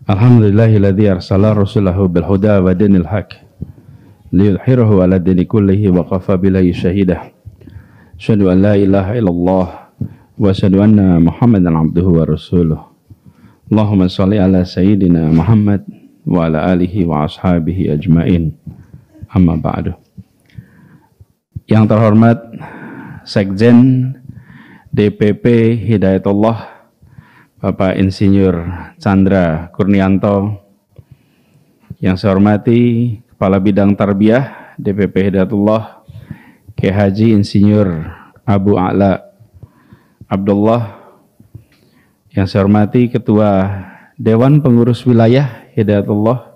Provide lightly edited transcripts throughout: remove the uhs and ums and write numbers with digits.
Alhamdulillahilladzi arsala rasulahu bil huda wa dinil haq liyudhhirahu 'ala dini kullihi wa kafa billahi shahida. Asyhadu an la ilaha illallah wa asyhadu anna Muhammadan abduhu wa rasuluh. Allahumma shalli ala sayyidina Muhammad wa ala alihi wa ashabihi ajmain. Amma ba'du. Yang terhormat Sekjen DPP Hidayatullah Bapak Insinyur Chandra Kurnianto, yang saya hormati Kepala Bidang Tarbiyah DPP Hidayatullah Kiai Haji Insinyur Abu A'la Abdullah, yang saya hormati Ketua Dewan Pengurus Wilayah Hidayatullah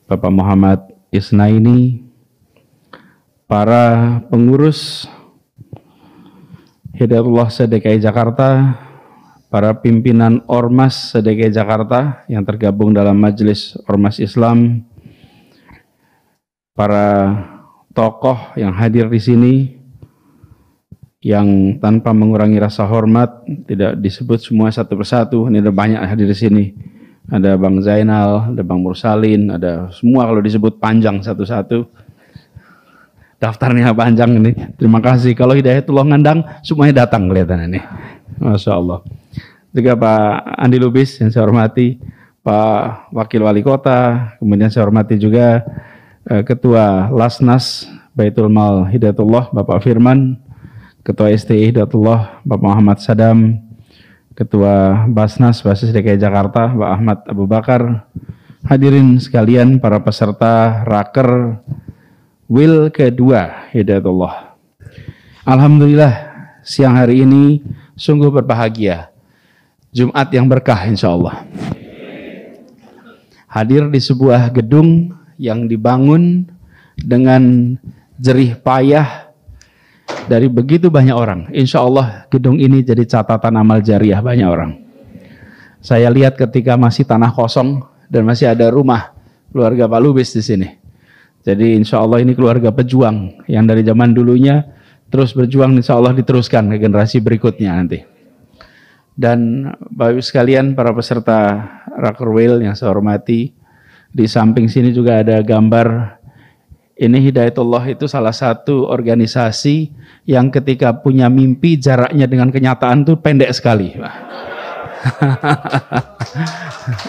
Bapak Muhammad Isnaini, para pengurus Hidayatullah se-DKI Jakarta, para pimpinan Ormas se-DKI Jakarta yang tergabung dalam Majelis Ormas Islam, para tokoh yang hadir di sini, yang tanpa mengurangi rasa hormat, tidak disebut semua satu persatu, ini ada banyak hadir di sini. Ada Bang Zainal, ada Bang Mursalin, ada semua, kalau disebut panjang satu-satu. Daftarnya panjang ini. Terima kasih. Kalau Hidayatullah ngandang, semuanya datang kelihatan ini. Masya Allah. Juga Pak Andi Lubis yang saya hormati, Pak Wakil Wali Kota, kemudian saya hormati juga Ketua Lasnas Baitul Mal Hidayatullah Bapak Firman, Ketua STI Hidayatullah Bapak Muhammad Sadam, Ketua Basnas Basis DKI Jakarta Pak Ahmad Abu Bakar, hadirin sekalian para peserta Raker Wil kedua Hidayatullah. Alhamdulillah siang hari ini sungguh berbahagia. Jumat yang berkah insya Allah. Hadir di sebuah gedung yang dibangun dengan jerih payah dari begitu banyak orang. Insya Allah gedung ini jadi catatan amal jariah banyak orang. Saya lihat ketika masih tanah kosong dan masih ada rumah keluarga Pak Lubis di sini. Jadi insya Allah ini keluarga pejuang yang dari zaman dulunya terus berjuang, insya Allah diteruskan ke generasi berikutnya nanti. Dan Bapak Ibu sekalian, para peserta Rakerwil yang saya hormati, di samping sini juga ada gambar. Ini Hidayatullah itu salah satu organisasi yang ketika punya mimpi jaraknya dengan kenyataan itu pendek sekali.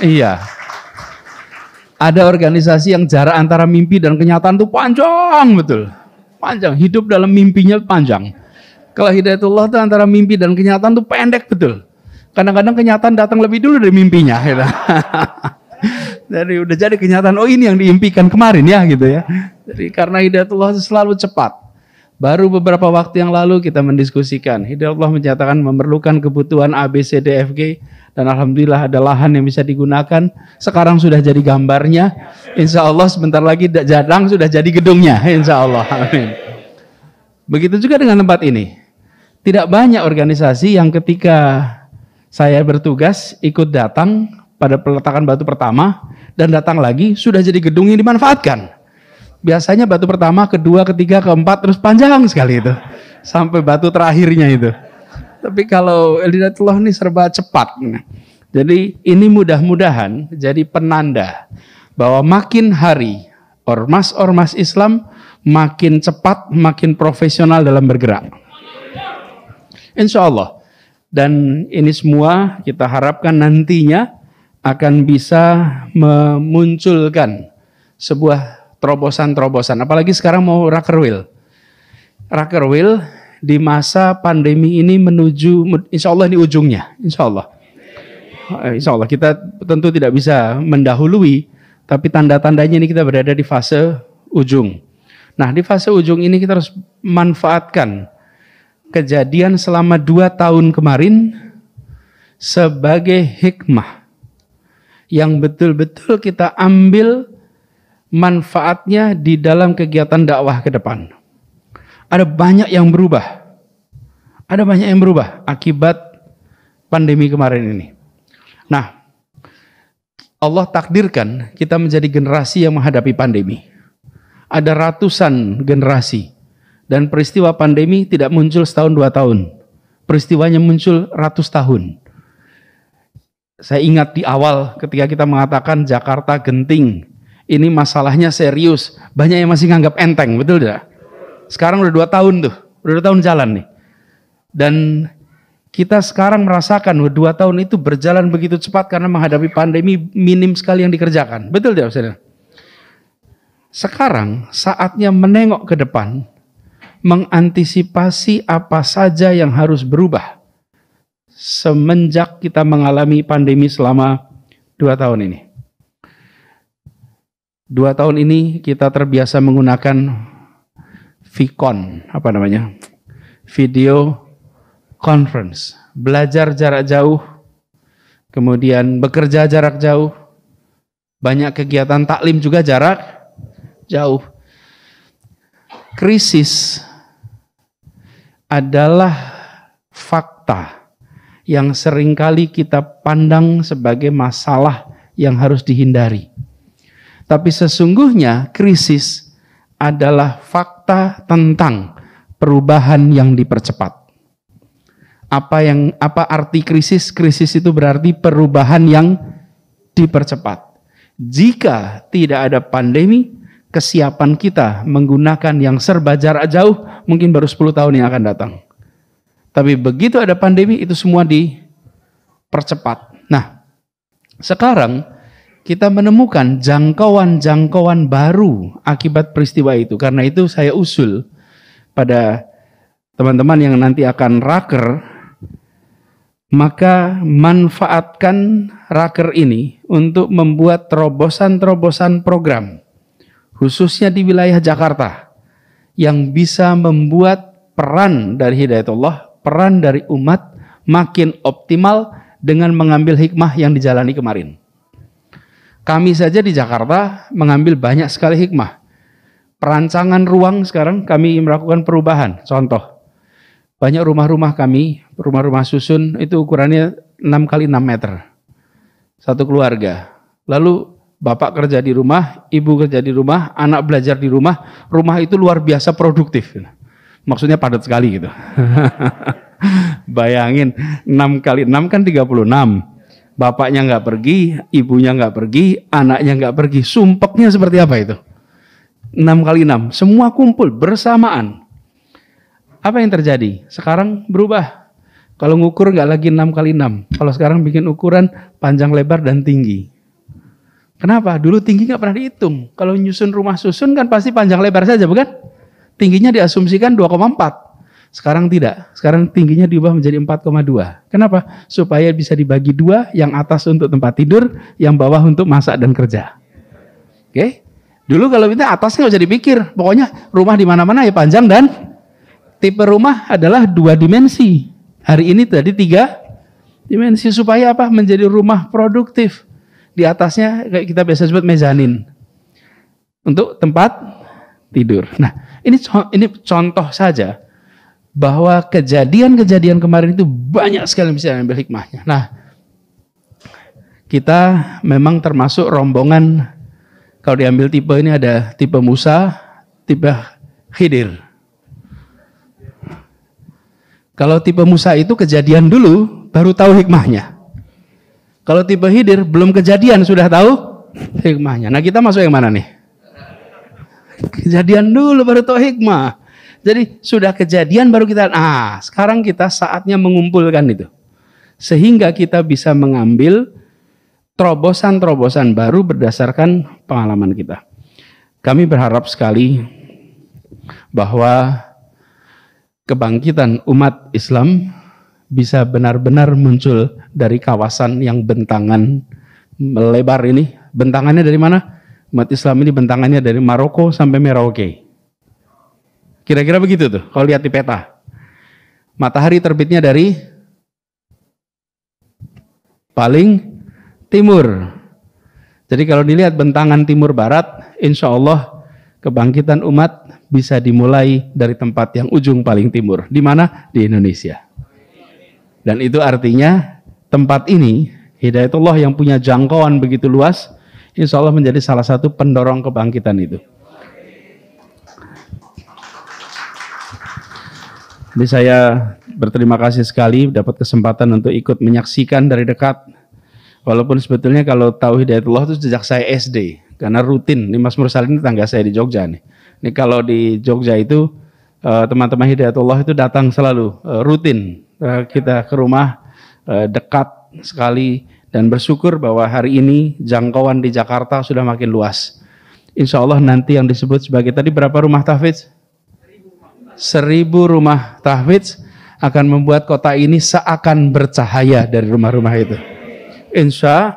Iya. Ada organisasi yang jarak antara mimpi dan kenyataan itu panjang betul. Panjang, hidup dalam mimpinya panjang. Kalau Hidayatullah itu antara mimpi dan kenyataan itu pendek betul. Kadang-kadang kenyataan datang lebih dulu dari mimpinya. Gitu. Jadi udah jadi kenyataan, oh ini yang diimpikan kemarin ya gitu ya. Jadi karena Hidayatullah selalu cepat. Baru beberapa waktu yang lalu kita mendiskusikan, Hidayatullah menyatakan memerlukan kebutuhan A, B, C, D, F, G, dan alhamdulillah ada lahan yang bisa digunakan. Sekarang sudah jadi gambarnya. Insya Allah sebentar lagi jadang sudah jadi gedungnya. Insya Allah. Amin. Begitu juga dengan tempat ini. Tidak banyak organisasi yang ketika saya bertugas ikut datang pada peletakan batu pertama dan datang lagi sudah jadi gedung yang dimanfaatkan. Biasanya batu pertama, kedua, ketiga, keempat terus panjang sekali itu sampai batu terakhirnya itu. Tapi kalau Hidayatullah ini serba cepat. Jadi ini mudah-mudahan jadi penanda bahwa makin hari ormas-ormas Islam makin cepat, makin profesional dalam bergerak. Insya Allah. Dan ini semua kita harapkan nantinya akan bisa memunculkan sebuah terobosan-terobosan. Apalagi sekarang mau Rakerwil. Rakerwil di masa pandemi ini menuju, insya Allah ini ujungnya. Insya Allah. Insya Allah kita tentu tidak bisa mendahului, tapi tanda-tandanya ini kita berada di fase ujung. Nah di fase ujung ini kita harus manfaatkan kejadian selama 2 tahun kemarin sebagai hikmah yang betul-betul kita ambil manfaatnya di dalam kegiatan dakwah ke depan. Ada banyak yang berubah. Ada banyak yang berubah akibat pandemi kemarin ini. Nah, Allah takdirkan kita menjadi generasi yang menghadapi pandemi. Ada ratusan generasi Dan peristiwa pandemi tidak muncul setahun 2 tahun. Peristiwanya muncul ratus tahun. Saya ingat di awal ketika kita mengatakan Jakarta genting. Ini masalahnya serius. Banyak yang masih nganggap enteng, betul tidak? Sekarang udah 2 tahun tuh. Udah 2 tahun jalan nih. Dan kita sekarang merasakan 2 tahun itu berjalan begitu cepat karena menghadapi pandemi minim sekali yang dikerjakan. Betul tidak, saudara? Sekarang saatnya menengok ke depan, mengantisipasi apa saja yang harus berubah semenjak kita mengalami pandemi selama 2 tahun ini. 2 tahun ini kita terbiasa menggunakan VCon, video conference, belajar jarak jauh, kemudian bekerja jarak jauh, banyak kegiatan taklim juga jarak jauh. Krisis adalah fakta yang seringkali kita pandang sebagai masalah yang harus dihindari. Tapi sesungguhnya krisis adalah fakta tentang perubahan yang dipercepat. Apa arti krisis? Krisis itu berarti perubahan yang dipercepat. Jika tidak ada pandemi, kesiapan kita menggunakan yang serba jarak jauh mungkin baru 10 tahun yang akan datang. Tapi begitu ada pandemi, itu semua dipercepat. Nah, sekarang kita menemukan jangkauan-jangkauan baru akibat peristiwa itu. Karena itu saya usul pada teman-teman yang nanti akan raker, maka manfaatkan raker ini untuk membuat terobosan-terobosan program, khususnya di wilayah Jakarta, yang bisa membuat peran dari Hidayatullah, peran dari umat makin optimal dengan mengambil hikmah yang dijalani kemarin. Kami saja di Jakarta mengambil banyak sekali hikmah. Perancangan ruang sekarang kami melakukan perubahan. Contoh, banyak rumah-rumah kami, rumah-rumah susun itu ukurannya 6 kali 6 meter. Satu keluarga. Lalu bapak kerja di rumah, ibu kerja di rumah, anak belajar di rumah. Rumah itu luar biasa produktif. Maksudnya padat sekali gitu. Bayangin 6 kali 6 kan 36. Bapaknya nggak pergi, ibunya nggak pergi, anaknya nggak pergi. Sumpeknya seperti apa itu? 6 kali 6. Semua kumpul bersamaan. Apa yang terjadi? Sekarang berubah. Kalau ngukur nggak lagi 6 kali 6. Kalau sekarang bikin ukuran panjang, lebar, dan tinggi. Kenapa? Dulu tinggi nggak pernah dihitung. Kalau nyusun rumah susun kan pasti panjang lebar saja, bukan? Tingginya diasumsikan 2,4. Sekarang tidak. Sekarang tingginya diubah menjadi 4,2. Kenapa? Supaya bisa dibagi 2, yang atas untuk tempat tidur, yang bawah untuk masak dan kerja. Oke? Dulu kalau kita atasnya nggak usah dipikir. Pokoknya rumah di mana-mana ya panjang dan tipe rumah adalah 2 dimensi. Hari ini tadi 3 dimensi supaya apa? Menjadi rumah produktif. Di atasnya kayak kita biasa sebut mezanin. Untuk tempat tidur. Nah, ini contoh saja bahwa kejadian-kejadian kemarin itu banyak sekali yang bisa ambil hikmahnya. Nah, kita memang termasuk rombongan, kalau diambil tipe ini ada tipe Musa, tipe Khidir. Kalau tipe Musa itu kejadian dulu, baru tahu hikmahnya. Kalau tipe Khidir, belum kejadian, sudah tahu hikmahnya. Nah, kita masuk yang mana nih? Kejadian dulu, baru tahu hikmah. Jadi sudah kejadian baru kita, sekarang kita saatnya mengumpulkan itu. Sehingga kita bisa mengambil terobosan-terobosan baru berdasarkan pengalaman kita. Kami berharap sekali bahwa kebangkitan umat Islam bisa benar-benar muncul dari kawasan yang bentangan melebar ini. Bentangannya dari mana? Umat Islam ini bentangannya dari Maroko sampai Merauke. Kira-kira begitu tuh, kalau lihat di peta. Matahari terbitnya dari paling timur. Jadi kalau dilihat bentangan timur barat, insya Allah kebangkitan umat bisa dimulai dari tempat yang ujung paling timur. Di mana? Di Indonesia. Dan itu artinya tempat ini, Hidayatullah yang punya jangkauan begitu luas, insya Allah menjadi salah satu pendorong kebangkitan itu. Jadi saya berterima kasih sekali dapat kesempatan untuk ikut menyaksikan dari dekat. Walaupun sebetulnya kalau tahu Hidayatullah itu sejak saya SD, karena rutin. Ini Mas Mursalin tetangga saya di Jogja nih. Ini kalau di Jogja itu teman-teman Hidayatullah itu datang selalu rutin. Kita ke rumah dekat sekali dan bersyukur bahwa hari ini jangkauan di Jakarta sudah makin luas. Insya Allah nanti yang disebut sebagai tadi berapa rumah tahfidz? 1000 rumah tahfidz akan membuat kota ini seakan bercahaya dari rumah-rumah itu. Insya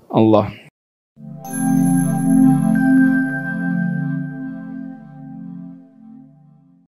Allah.